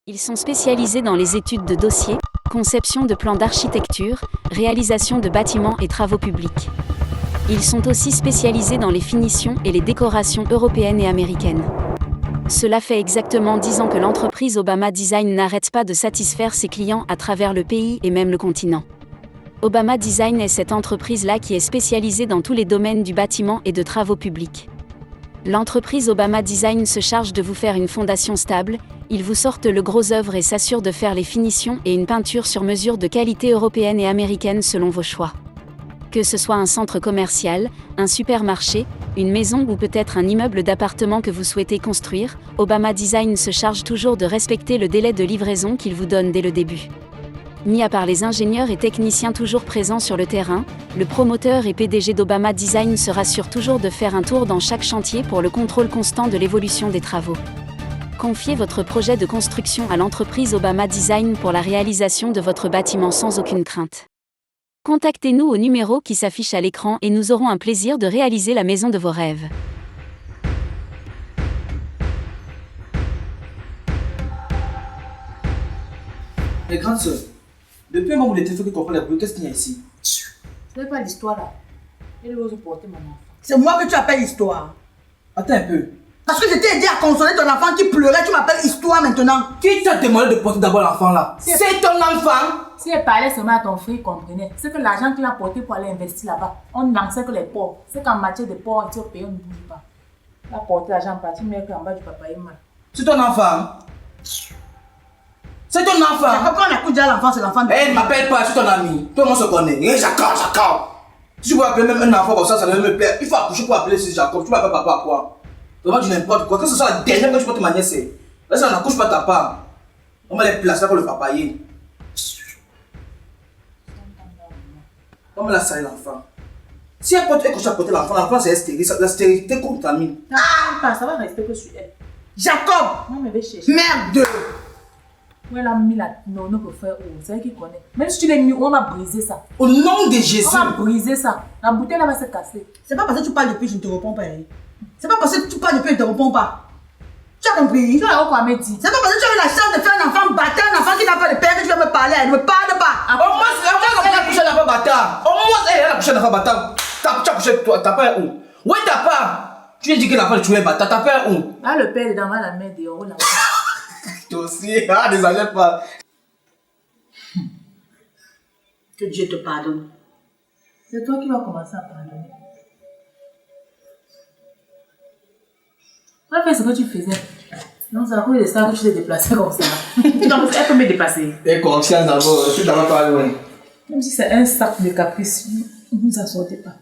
Ils sont spécialisés dans les études de dossiers, conception de plans d'architecture, réalisation de bâtiments et travaux publics. Ils sont aussi spécialisés dans les finitions et les décorations européennes et américaines. Cela fait exactement 10 ans que l'entreprise Obama Design n'arrête pas de satisfaire ses clients à travers le pays et même le continent. Obama Design est cette entreprise-là qui est spécialisée dans tous les domaines du bâtiment et de travaux publics. L'entreprise Obama Design se charge de vous faire une fondation stable, ils vous sortent le gros œuvre et s'assurent de faire les finitions et une peinture sur mesure de qualité européenne et américaine selon vos choix. Que ce soit un centre commercial, un supermarché, une maison ou peut-être un immeuble d'appartement que vous souhaitez construire, Obama Design se charge toujours de respecter le délai de livraison qu'il vous donne dès le début. Mis à part les ingénieurs et techniciens toujours présents sur le terrain, le promoteur et PDG d'Obama Design se rassure toujours de faire un tour dans chaque chantier pour le contrôle constant de l'évolution des travaux. Confiez votre projet de construction à l'entreprise Obama Design pour la réalisation de votre bâtiment sans aucune crainte. Contactez-nous au numéro qui s'affiche à l'écran et nous aurons un plaisir de réaliser la maison de vos rêves. Les grandes sœurs, depuis un moment où les téléphones qui comprennent les bruits, qu'est-ce qu'il y a ici? Ce n'est pas l'histoire là. Elle ose porter mon enfant. C'est moi que tu appelles histoire. Attends un peu. Parce que je t'ai dit à consoler ton enfant qui pleurait, tu m'appelles histoire maintenant. Qui t'a demandé de porter d'abord l'enfant là? C'est ton enfant? Si elle parlait seulement à ton frère, il comprenait. C'est que l'argent qu'il a porté pour aller investir là-bas, on lançait que les pauvres. C'est qu'en matière de pauvres, tu pays, on ne bouge pas. Il a porté l'argent parti, mais qu'en bas du papa est mal. C'est ton enfant? C'est ton enfant? Jacob, quand on écoute déjà l'enfant, c'est l'enfant de... Eh, ne m'appelle pas, je suis ton ami. Tout le monde se connaît. Eh, Jacob. Si tu veux appeler même un enfant comme ça ne me plaît. Il faut accoucher pour appeler ce Jacob. Tu m'appelles papa quoi? Vraiment, tu n'importe quoi. Que ce soit la dernière fois que tu portes ma nièce, là, ça n'accouche pas ta part. On va les placer là pour le papayer. On va la salir l'enfant. Si elle porte, elle couche à porter l'enfant c'est stérile. La stérilité contamine. Ah, ça va rester que sur elle. Jacob! Non, mais va chercher. Merde! Où elle a mis la nono pour faire où? C'est elle qui connaît. Même si tu l'as mis, on va briser ça. Au nom de Jésus. On va briser ça. La bouteille là va se casser. C'est pas parce que tu parles depuis que je ne te réponds pas, Eric. C'est pas parce que tu parles depuis que je ne te réponds pas. Tu as compris? Tu l'as quoi me dit? C'est pas parce que tu as eu la chance de faire un enfant bâtard, un enfant qui n'a pas de père que tu vas me parler. Elle ne me parle pas. Au moins, elle a couché d'enfant bâtard. Au moins, elle a couché d'enfant bâtard. Tu as couché, toi, t'as pas un où? Oui, t'as pas. Tu as dit que l'enfant tu es bâtard, t'as pas un où? Ah, le père est dans la main dehors là. Toi aussi, ah, n'exagère pas. Que Dieu te pardonne. C'est toi qui vas commencer à pardonner. Tu as fait ce que tu faisais. Non, c'est à cause de ça que tu t'es déplacé comme ça. Donc, elle peut me dépasser. Et conscience d'abord, je suis d'abord pas loin. Même si c'est un sac de caprice, ne nous en sortez pas.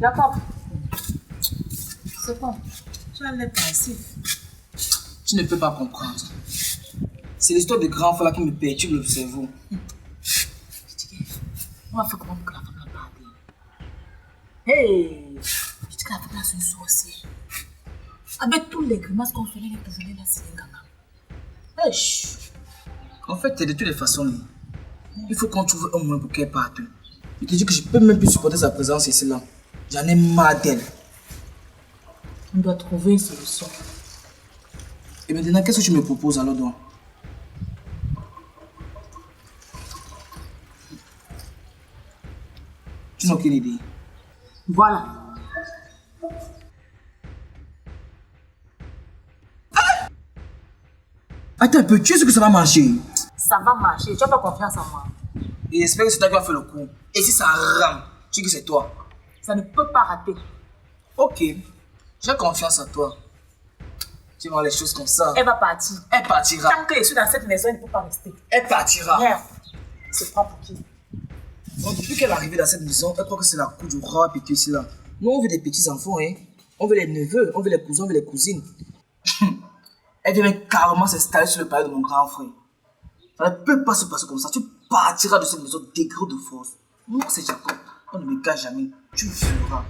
Jacob. C'est quoi? Tu as l'air pensif. Tu ne peux pas comprendre. C'est l'histoire de grand frère là qui me perturbe le cerveau. On va faire comment que la femme n'a pas appelé? Hey! Je dis que la femme là, c'est une sorcière. Avec tous les grimaces qu'on fait, les prisonniers là, c'est un gamin. Hey, chut! En fait, de toutes les façons, il faut qu'on trouve un moyen pour qu'elle parte. Je te dis que je peux même plus supporter sa présence ici là. J'en ai marre d'elle. On doit trouver une solution. Et maintenant, qu'est-ce que tu me proposes alors donc? Tu n'as aucune idée. Voilà. Attends un peu, tu sais que ça va marcher? Ça va marcher, tu as pas confiance en moi. Et j'espère que c'est toi qui vas faire le coup. Et si ça rame, tu dis que c'est toi. Ça ne peut pas rater. Ok, j'ai confiance en toi. Tu vois les choses comme ça. Elle va partir. Elle partira. Tant que je suis dans cette maison, elle ne peut pas rester. Elle partira. Merde. C'est pas pour qui? Donc, depuis qu'elle est arrivée dans cette maison, elle croit que c'est la cour du roi petit ici là. Nous, on veut des petits enfants, hein. On veut les neveux, on veut les cousins, on veut les cousines. Elle vient carrément s'installer sur le palais de mon grand frère. Ça ne peut pas se passer comme ça. Tu partiras de cette maison degré de force. Moi, c'est Jacob. On ne me cache jamais. Tu feras.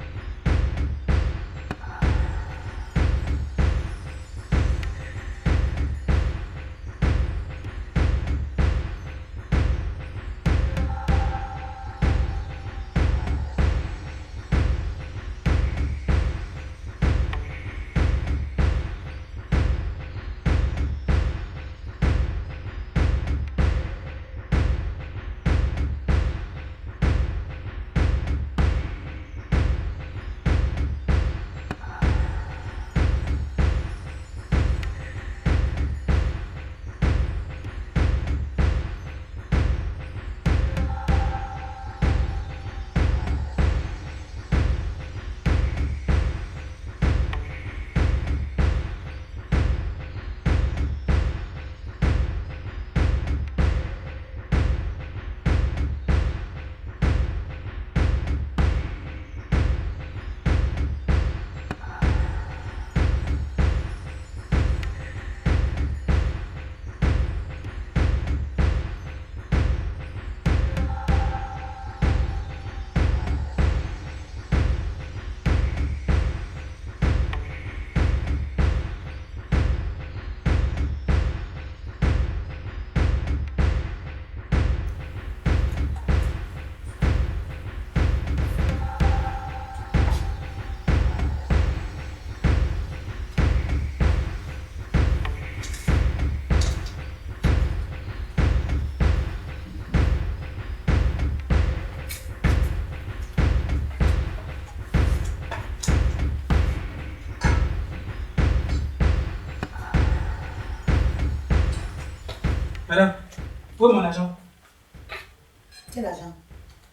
Madame, où est mon argent? Quel argent?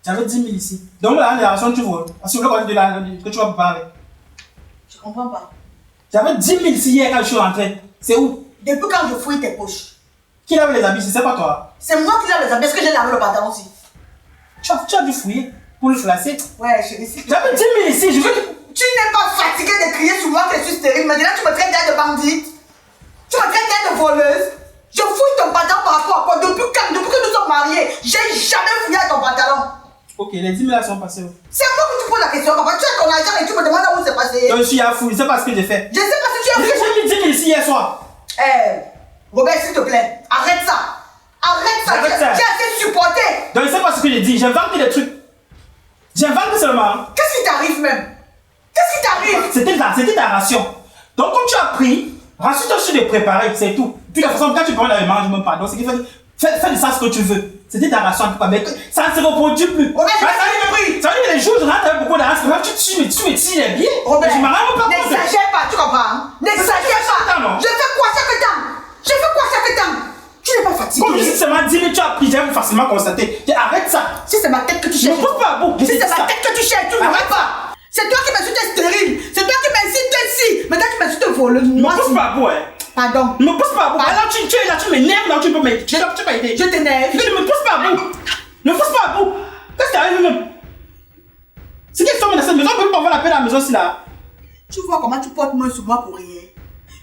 J'avais 10 000 ici. Donc la déclaration, tu vois. Assure que tu vas me parler. Je comprends pas. J'avais 10 000 ici hier quand je suis rentré. C'est où? Depuis quand je fouille tes poches? Qui lave les habits? C'est pas toi. C'est moi qui lave les habits. Est-ce que j'ai lavé le pantalon aussi? Tu as dû fouiller pour le flasser. Ouais, chérie. J'avais 10 000 ici. Je veux que... Tu n'es pas fatigué de crier sur moi que je suis stérile. Maintenant, tu me traites d'aide de bandite. Tu me traites d'aide de voleuse. Je fouille ton pantalon par rapport à quoi? Depuis que nous sommes mariés, j'ai jamais fouillé à ton pantalon. Ok, les 10 000 là sont passés où? C'est moi que tu poses la question, papa. Tu as ton argent et tu me demandes où c'est passé. Donc je suis à fouiller, c'est pas ce que j'ai fait. Je sais pas si tu as fouillé. J'ai mis 10 000 ici hier soir. Robert, s'il te plaît, arrête ça. Arrête ça. Arrête ça. J'ai assez supporté. Donc c'est pas ce que j'ai dit, j'invente des trucs. J'invente seulement. Qu'est-ce qui t'arrive même? Qu'est-ce qui t'arrive? C'était ta ration. Donc comme tu as pris, rassure-toi sur de préparer, c'est tout. De toute façon, quand tu prends la manger, même pas. Donc c'est qu'il fais de ça ce que tu veux. C'était ta ration en tout cas, mais ça ne se reproduit plus. Robert, ça veut dire que les jours, je rentre avec beaucoup d'argent, tu me tires bien. Robert, je m'en rends pas compte. n'exagère pas, tu comprends? Hein? N'exagère pas. Non. Je fais quoi chaque temps? Je fais quoi chaque temps? Tu n'es pas fatigué. Comme je dis seulement 10 000, tu as pris, j'ai facilement constaté. Arrête ça. Si c'est ma tête que tu cherches. Ne me pousse pas à bout. Si c'est ma tête que tu cherches, tu ne m'arrêtes pas. C'est toi qui m'insultes stérile. C'est toi qui m'insultes ici. Maintenant tu m'insultes voleuse. Ne me pousse pas à bout, hein. Pardon. Ne me pousse pas à bout. Alors tu es là, tu m'énerves, là, tu peux m'aider. Tu peux m'aider. Je t'énerve. Ne me pousse pas à bout. Ne me pousse pas à bout. Qu'est-ce qui t'arrive même? C'est qu'ils sont dans cette maison, on peut pas avoir la paix dans la maison aussi là. Tu vois comment tu portes main sur moi pour rien.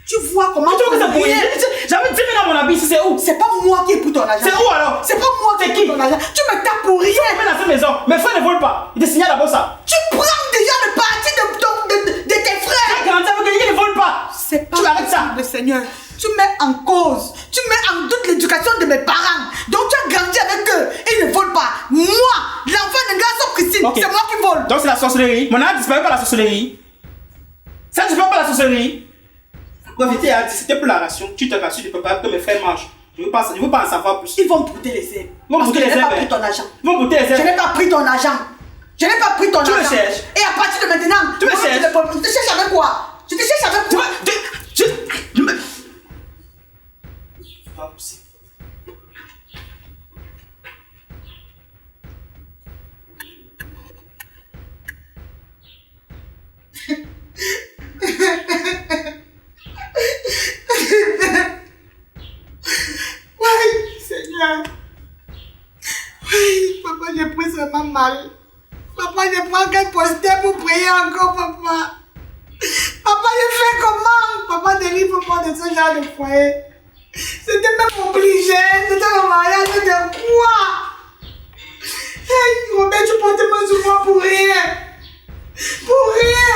Tu vois comment tu vois que c'est pour rien. J'avais 10 000 dans mon habit ici, c'est où? C'est pas moi qui ai pris ton argent. C'est où alors? C'est pas moi qui ai pris ton argent. Tu me tapes pour rien. Tu me mets dans cette maison. Mes frères ne volent pas. Ils te signalent d'abord ça. Tu prends déjà le parti de tes frères. Tu garantis avec qu'ils ne volent pas. C'est pas tu arrêtes ça. Le Seigneur. Tu mets en cause. Tu mets en doute l'éducation de mes parents. Donc tu as grandi avec eux. Ils ne volent pas. Moi, l'enfant de garçon Christine, Okay. c'est moi qui vole. Donc c'est la sorcellerie. Mon âme a disparu par la sorcellerie. Ça ne disparaît pas la sorcellerie. C'était pour la ration. Tu te rassures, je ne peux pas que mes frères mangent. Je ne veux pas en savoir plus. Ils vont brouter les ailes. Ils vont brouter les ailes. Je n'ai pas pris ton argent. Ils vont brouter les ailes. Je n'ai pas pris ton argent. Je n'ai pas pris ton argent. Tu me cherches. Et à partir de maintenant, Tu me cherches. Je te cherche avec quoi? Je te cherche avec quoi? Pas possible. Oui, Seigneur. Oui, papa, j'ai pris seulement mal. Papa, je prends quel poster pour prier encore, papa. Papa, je fais comment? Papa, délivre-moi de ce genre de foyer. C'était même obligé. C'était le mariage de quoi? Hey, Robert, tu portes main sur moi pour rien. Pour rien.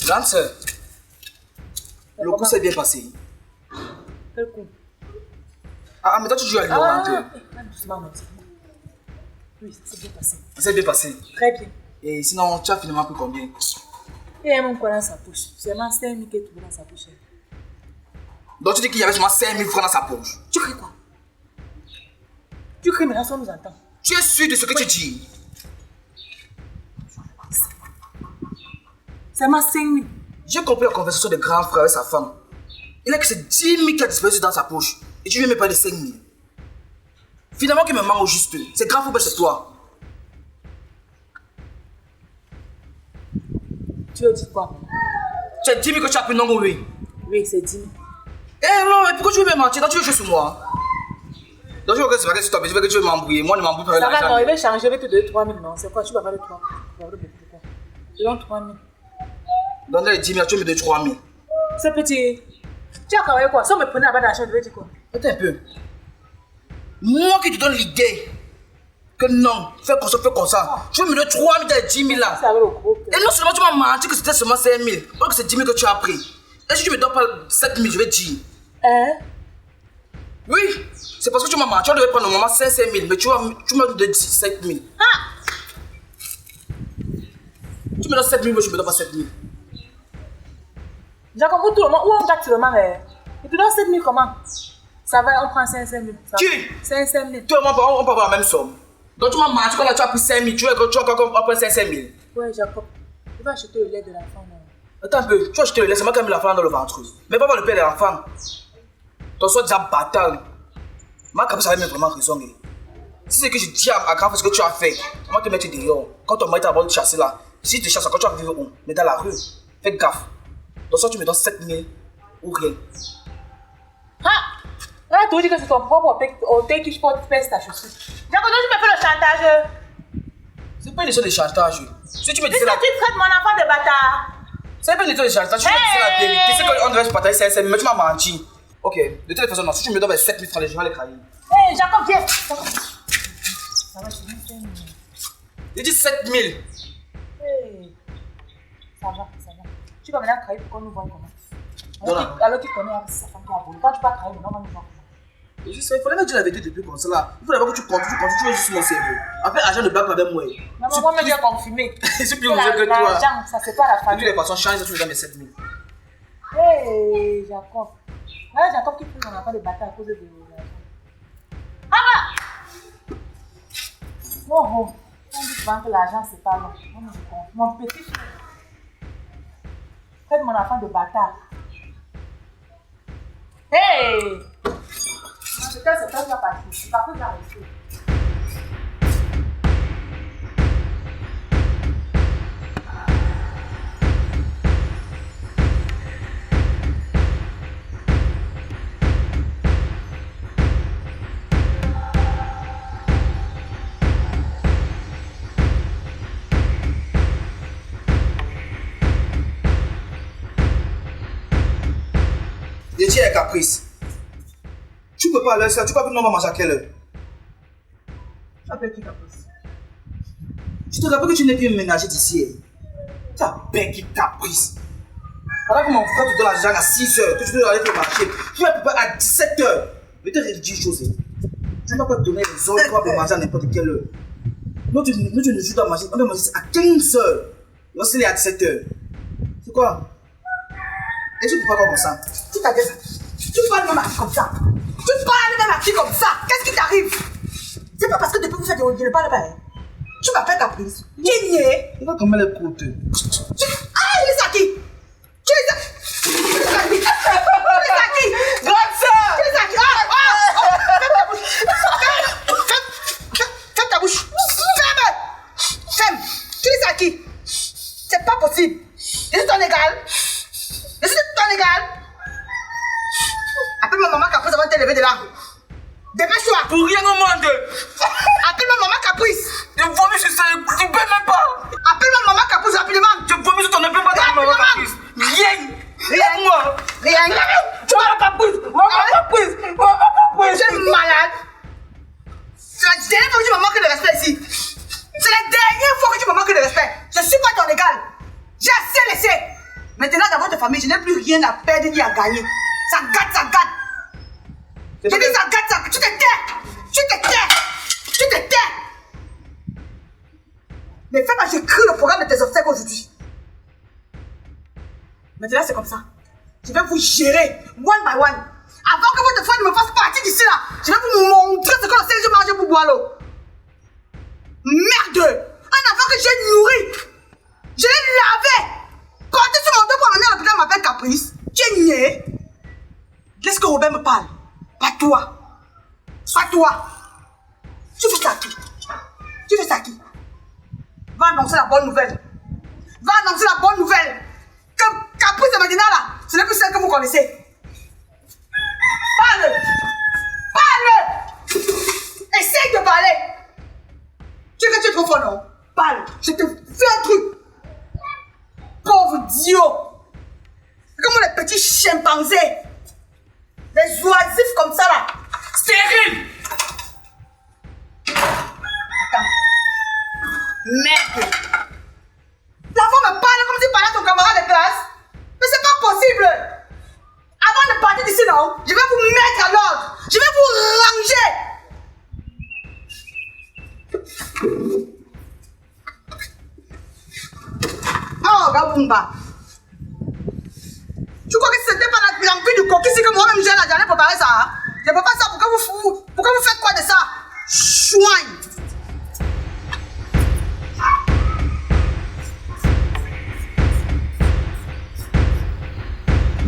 Grande sœur, le coup s'est bien passé. Quel coup? Ah, mais toi tu joues à l'ignoranteur. Doucement, non. Oui, c'est bien passé. Ça s'est bien passé. Très bien. Et sinon, tu as finalement pris combien? Il y a même quoi dans sa poche. C'est seulement 5 000 qui est trouvé dans sa poche. Donc tu dis qu'il y avait seulement 5 000 francs dans sa poche. Tu cries quoi? Tu cries, mais là, ça nous entend. Tu es sûr de ce que tu dis? Seulement 5 000. J'ai compris la conversation de grand frère avec sa femme. Il a que c'est 10 000 qui a disparu dans sa poche. Et tu viens me parler de 5 000. Finalement, qui me manque au juste. C'est grand frère, c'est toi. Tu veux dire quoi? Tu as 10 000 que tu as pris, non, oui? Oui, c'est 10 000. Eh non, mais pourquoi tu veux me mentir? Donc tu veux jouer sur moi? Donc tu veux que c'est pas que tu t'appelles, tu veux que tu veux m'embrouiller. Moi, ne m'embrouille pas avec Ça va, l'argent. non, il va changer, je vais te donner 3 000, non? C'est quoi? Tu vas pas de 3 000. Je donne 3 000. Dans les 10 000, tu veux me donner 3 000. C'est petit. Tu as travaillé quoi? Si on me prenait à bas d'argent, je vais dire quoi? Attends un peu. Moi qui te donne l'idée que non, fais comme ça. Tu veux me donner 3 000 dans les 10 000 là. Ça va le gros. Et non seulement tu m'as menti que c'était seulement 5 000, alors que c'est 10 000 que tu as pris. Et si tu me donnes pas 7 000, je vais dire. Hein? Oui, c'est parce que tu m'as menti. Tu devais prendre normalement 5 000, mais tu m'as donné 7 000. Ah! Tu me donnes 7 000, moi je me donne pas 7 000. Jacob, où tout le monde, où on gâte le moment, et tu donnes 7 000 comment? Ça va, on prend 5 000. Qui? 5 000. Tout le monde, on peut avoir la même somme. Donc tu m'as menti quand tu as pris 5 000, tu as encore pris 5 000. Ouais, Jacob, tu vas acheter le lait de l'enfant. Attends un peu, tu vas acheter le lait, c'est moi qui ai mis l'enfant dans le ventre. Mais pas voir le père de l'enfant. Ton soir déjà bâtard. Ma capuche avait vraiment raison. Si c'est que je dis à grand ce que tu as fait, moi te mettre dehors. Quand ton mari t'a d'abord chasser là, si tu te chasses, quand tu vas vivre où? Mais dans la rue. Fais gaffe. Donc soit tu me donnes 7 000 ou rien. Ah! Là, tu dis que c'est ton propre hôtel qui pèse ta chaussure. Jacob, tu me fais le chantage. C'est pas une question de chantage. Si tu me disais Puisque la tu traites mon enfant de bâtard. c'est pas une question de chantage. Si tu me disais la vérité, c'est qu'on devait se partager 5 000, mais tu m'as menti. Ok, de toute façon, non. Si tu me donnes 7 000 francs, je vais les crailler. Hé, Jacob, viens. Ça va, je vais faire une... J'ai dit 7 000. Hey. Ça va. Tu vas maintenant crailler pour qu'on nous voie comment. Alors qu'il connaît sa femme qui a volé. Quand tu vas crailler, on va nous voir. Je sais, il fallait me dire la vérité depuis comme ça là. Il faut d'abord que tu comptes, tu veux juste mon cerveau. Après, argent ne blague pas avec moi. Maman, moi, me dire confirmer. C'est plus mauvais que toi. L'argent, ça c'est pas la De famille. toutes les façons, change, tu me donnes mes 7 000. Hé, Jacob. Là, Jacob qui prie mon enfant de bâtard à cause de l'argent. Ah bah! Oh, on dit souvent que l'argent c'est pas long. Mon petit frère. Traite mon enfant de bâtard. Hey! C'est pas la partie. C'est pas que j'arrive. Je dis à Caprice. Tu peux pas aller ça, tu peux pas que nous on va manger à quelle heure? Tu appelles qui Caprice? Tu te rappelles que tu n'es plus ménager d'ici. Tu appelles qui Caprice? Alors que mon frère te donne l'argent à 6 heures, que tu dois aller faire le marché, tu vas préparer à 17 heures. Mais tu rédigis une chose. Tu ne vas pas te donner les ordres pour manger à n'importe quelle heure. Nous, tu ne joues pas manger, on doit manger à 15 heures. Et on se lève à 17 heures. C'est quoi? Et tu ne peux pas comme ça. Tu t'agaces. Tu parles même à qui comme ça. Tu parles même à qui comme ça. Qu'est-ce qui t'arrive? C'est pas parce que depuis que vous faites des pas là-bas. Tu m'appelles Caprice. Gagné. Il va quand même les côtes. Ah, il est à qui? Tu es à qui? Grande sœur! Tu es à qui? Ferme ta bouche. Ferme. Tu es à qui? C'est pas possible. Je suis ton égal. Je suis ton égal. Appelle ma maman Caprice avant de te lever de là. Dépêche-toi. Pour rien au monde! Appelle ma maman Caprice. Je vomis sur ça, tu ne peux même pas! Appelle ma maman Caprice rapidement. Je vomis sur ton épée, pas ta maman Caprice! Rien moi! Rien. Tu vas la Caprice! Maman Caprice! Maman Caprice! Tu es malade. C'est la dernière fois que tu me manques de respect ici. C'est la dernière fois que tu me manques de respect. Je suis pas ton égal. J'ai assez laissé. Maintenant, dans votre famille, je n'ai plus rien à perdre ni à gagner. Ça gâte, ça gâte. Je dis ça gâte, ça gâte. Tu te tais. Tu te tais. Tu te tais. Mais fais pas, j'écris le programme de tes obsèques aujourd'hui. Maintenant, c'est comme ça. Je vais vous gérer, one by one. Avant que votre frère ne me fasse partie d'ici là, je vais vous montrer ce que le Seigneur mange pour boire l'eau. Merde! Un enfant que j'ai nourri. Je l'ai lavé. Porté sur mon dos pour amener à l'hôpital m'appelle Caprice. Tu es né. Laisse que Robert me parle. Pas toi. Pas toi. Tu fais ça à qui? Tu fais ça à qui? Va annoncer la bonne nouvelle. Va annoncer la bonne nouvelle. Que Caprice est maintenant là. Ce n'est plus celle que vous connaissez. Parle. Parle. Essaye de parler. Tu sais que tu es trop fort, non? Parle. Je te fais un truc. Pauvre Dio. Comme les petits chimpanzés. Des oisifs comme ça là. Stérile! Attends. Merde. L'enfant me parle comme s'il parlait à ton camarade de classe. Mais c'est pas possible. Avant de partir d'ici, non, je vais vous mettre à l'ordre. Je vais vous ranger. Bumba. Tu crois que c'était pas l'empire du coq ici que moi-même j'ai la dernière préparé ça? Hein? Je ne peux pas ça. Pourquoi vous faites quoi de ça? Chouin!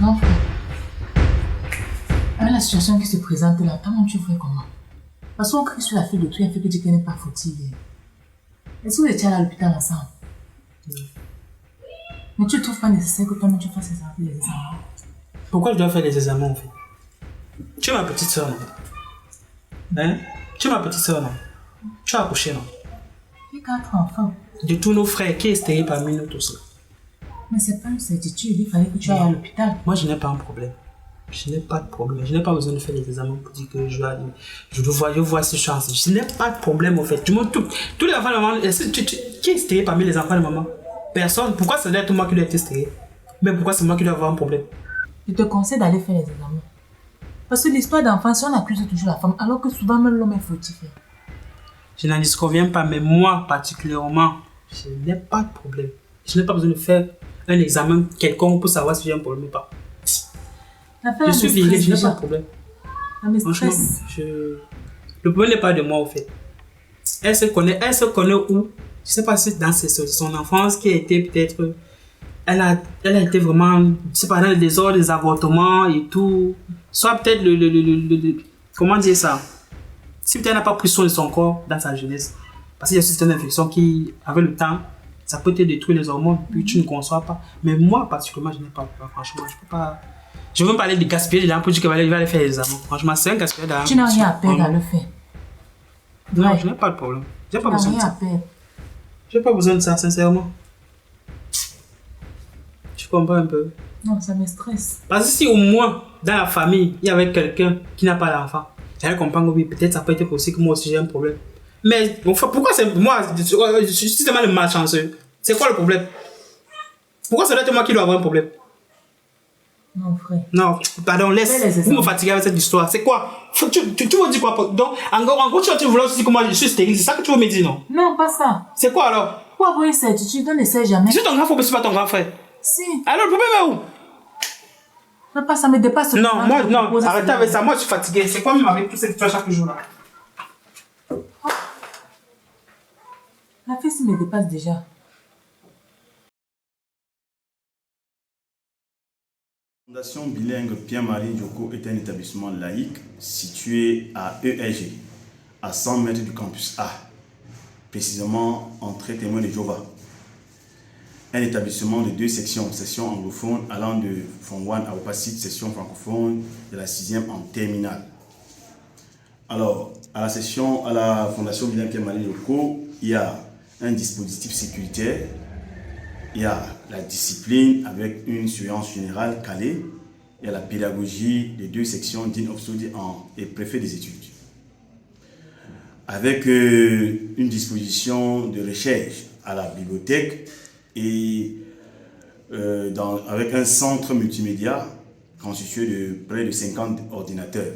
Non, frère. Avec la situation qui se présente là, comment tu fais comment? Parce qu'on crie sur la fille de tout, elle fait que tu qu'elle n'est pas fautive. Est-ce que vous étiez à l'hôpital ensemble? Mais tu ne trouves pas nécessaire que toi-même tu fasses les examens? Pourquoi je dois faire les examens en fait? Tu es ma petite soeur, non? Hein? Tu es ma petite soeur, non? Tu as accouché, non? J'ai 4 enfants. De tous nos frères, qui est stérile parmi nous tous? Mais c'est pas une certitude, il fallait que tu ailles à l'hôpital. Moi, je n'ai pas un problème. Je n'ai pas de problème. Je n'ai pas besoin de faire les examens pour dire que je vois ces chances. Je n'ai pas de problème en fait. Tous les enfants de maman, qui est stérile parmi les enfants de maman? Personne. Pourquoi c'est d'être moi qui dois être stérile? Mais pourquoi c'est moi qui dois avoir un problème? Je te conseille d'aller faire les examens. Parce que l'histoire d'enfant, si on accuse toujours la femme, alors que souvent même l'homme est fautif. Je n'en disconviens pas, mais moi particulièrement, je n'ai pas de problème. Je n'ai pas besoin de faire un examen quelconque pour savoir si j'ai un problème ou pas. Je suis viré, je n'ai pas de problème. Franchement, le problème n'est pas de moi au fait. Elle se connaît où? Je ne sais pas si dans son enfance qui a été peut-être... Elle a été vraiment, je sais pas, dans le désordre des avortements et tout. Soit peut-être comment dire ça? Si peut-être elle n'a pas pris soin de son corps dans sa jeunesse. Parce qu'il y a aussi certaines infections qui, avec le temps, ça peut te détruire les hormones, puis tu ne conçois pas. Mais moi, particulièrement, je n'ai pas peur. Franchement, je peux pas... Je veux me parler de gaspiller de l'argent pour dire qu'il va aller faire les examens. Franchement, c'est un gaspillage d'argent. Tu n'as rien à perdre à le faire. Non, je n'ai pas de problème. J'ai pas besoin de ça. J'ai pas besoin de ça, sincèrement. Tu comprends un peu? Non, ça me stresse. Parce que si au moins, dans la famille, il y avait quelqu'un qui n'a pas d'enfant, j'allais comprendre que oui, peut-être ça peut être possible que moi aussi j'ai un problème. Mais pourquoi c'est moi, je suis tellement le malchanceux? C'est quoi le problème? Pourquoi ça doit être moi qui dois avoir un problème? Non, frère. Non, pardon, laisse. Vous me fatiguez avec cette histoire. C'est quoi? Tu veux dire quoi? Donc, en gros, tu veux dire que moi je suis stérile, c'est ça que tu veux me dire, non? Non, pas ça. C'est quoi alors? Pour avoir une certitude, on n'essaie jamais. Je suis ton grand frère, mais je suis pas ton grand frère. Si. Alors, le problème est où? Non, pas ça me dépasse. Non, moi, non, arrêtez avec ça. Moi, je suis fatigué. C'est quoi même avec tout cette histoire chaque jour là? La fille, ça me dépasse déjà. La Fondation bilingue Pierre-Marie Njoko est un établissement laïque situé à ERG, à 100 mètres du campus A, précisément entre Témoins de Jéhovah. Un établissement de 2 sections, section anglophone allant de Form 1 à Opacite, section francophone de la 6e en terminale. Alors, à la Fondation bilingue Pierre-Marie Njoko, il y a un dispositif sécuritaire. Il y a la discipline avec une surveillance générale calée. Il y a la pédagogie des 2 sections Dean of Study et préfet des études. Avec une disposition de recherche à la bibliothèque et avec un centre multimédia constitué de près de 50 ordinateurs.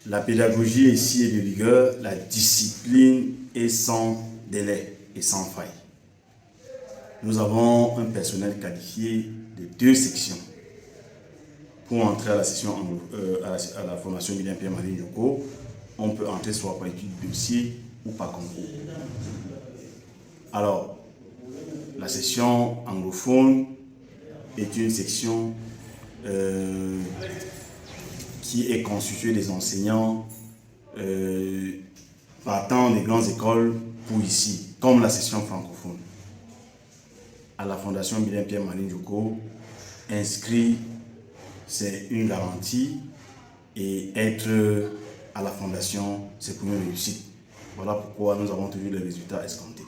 La pédagogie ici est de rigueur, la discipline est sans délai et sans faille. Nous avons un personnel qualifié de 2 sections. Pour entrer à la session à la formation bilingue Pierre-Marie Njoko, on peut entrer soit par étude de dossier ou par concours. Alors, la section anglophone est une section qui est constituée des enseignants partant des grandes écoles pour ici, comme la section francophone. À la Fondation bilingue Pierre-Marie Njoko, inscrit, c'est une garantie, et être à la Fondation, c'est pour une réussite. Voilà pourquoi nous avons toujours les résultats escomptés.